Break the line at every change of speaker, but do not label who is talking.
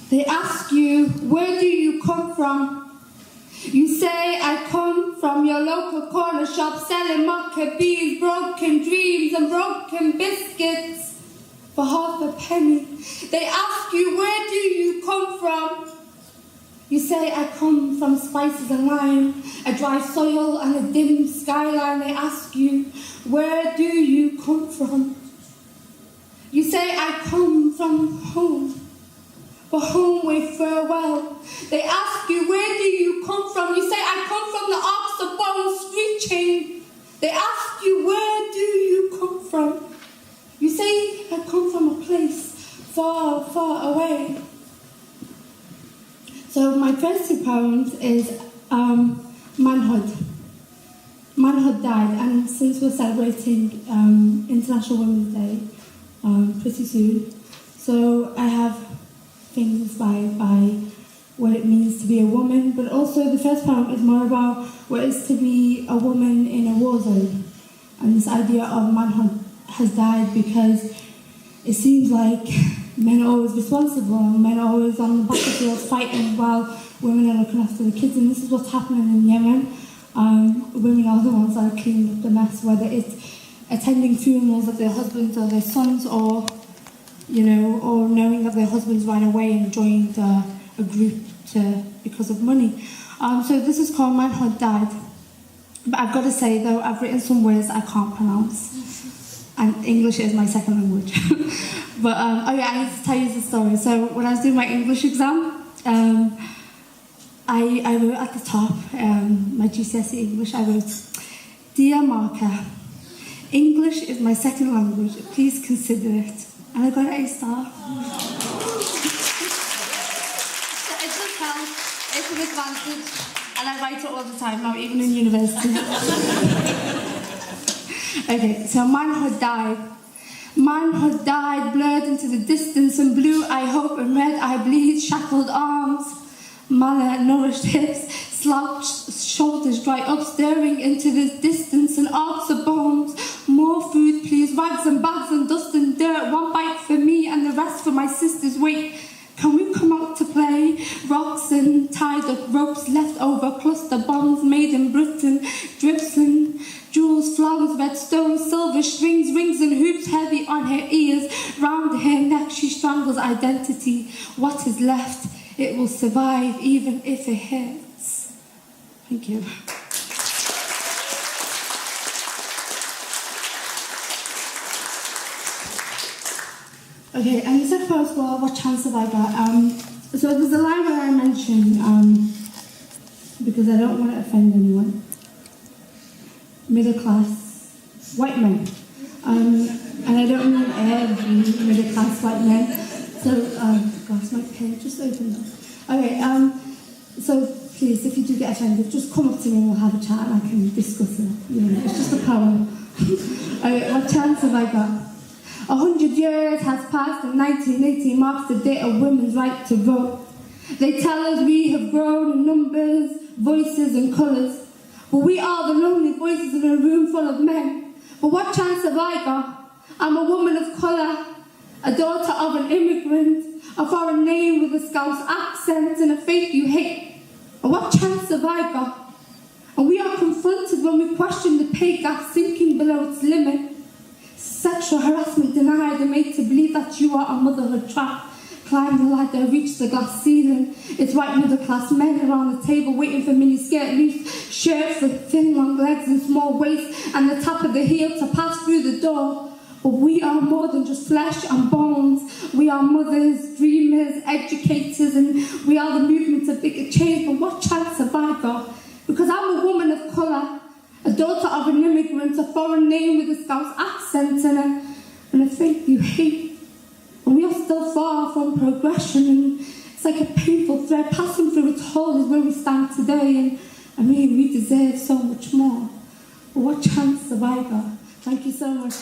They ask you, where do you come from? You say, I come from your local corner shop selling mocha beans, broken dreams and broken biscuits for half a penny. They ask you, where do you come from? You say, I come from spices and lime, a dry soil and a dim skyline. They ask you, where do you come from? You say, I come from home, for home with farewell. They ask you, where do you come from? You say, I come from the arcs of bone screeching. They ask you, where do you come from? You say, I come from a place far, far away. So my first 2 poems is manhood. Manhood died, and since we're celebrating International Women's Day pretty soon, so I have things inspired by what it means to be a woman, but also the first poem is more about what it is to be a woman in a war zone. And this idea of manhood has died because it seems like men are always responsible, and men are always on the battlefield fighting while women are looking after the kids, and this is what's happening in Yemen. Women are the ones that are cleaning up the mess, whether it's attending funerals of their husbands or their sons, or or knowing that their husbands ran away and joined a group because of money. So this is called Manhood Died. But I've got to say though, I've written some words I can't pronounce, and English is my second language. But I need to tell you the story. So when I was doing my English exam, I wrote at the top, my GCSE English, I wrote, Dear Marker, English is my second language, please consider it. And I got an A star. So it just helps, it's an advantage, and I write it all the time now, even in university. Okay, so manhood died. Manhood died, blurred into the distance, and blue I hope and red I bleed, shackled arms, malnourished hips, slouched shoulders dry up, staring into the distance, and arcs of bones. More food please, rags and bags and dust and dirt, 1 bite for me and the rest for my sisters. Wait, can we come out to play? Rocks and tied up ropes left over, cluster bombs made in Britain, drips and jewels, flowers, red stones, silver strings, rings and hoops heavy on her ears. Round her neck she strangles identity. What is left? It will survive even if it hurts. Thank you. Okay, and the second poem, well, what chance have I got? So there's a line where I mention, because I don't want to offend anyone, middle class white men. And I don't mean every middle class white men. So, gosh, my pen just opened up. Okay, so please, if you do get offended, just come up to me and we'll have a chat and I can discuss it. It's just a poem. Okay, what chance have I got? 100 years has passed and 1980 marks the day of women's right to vote. They tell us we have grown in numbers, voices and colours, but we are the lonely voices in a room full of men. But what chance have I got? I'm a woman of colour, a daughter of an immigrant, a foreign name with a Scouse accent and a faith you hate. And what chance have I got? And we are confronted when we question the pay gap sinking below its limit. Sexual harassment denied and made to believe that you are a motherhood trap. Climb the ladder, reach the glass ceiling. It's white middle class men around the table waiting for mini skirt, loose shirts with thin long legs and small waist and the top of the heel to pass through the door. But we are more than just flesh and bones. We are mothers, dreamers, educators, and we are the movement of bigger change. But what chance have I got? Because I'm a woman of colour, a daughter of an immigrant, a foreign name with a Scouse accent and a faith you hate. And we are still far from progression, and it's like a painful thread passing through its hole is where we stand today, and I mean, we deserve so much more. But what chance have I got? Thank you so much.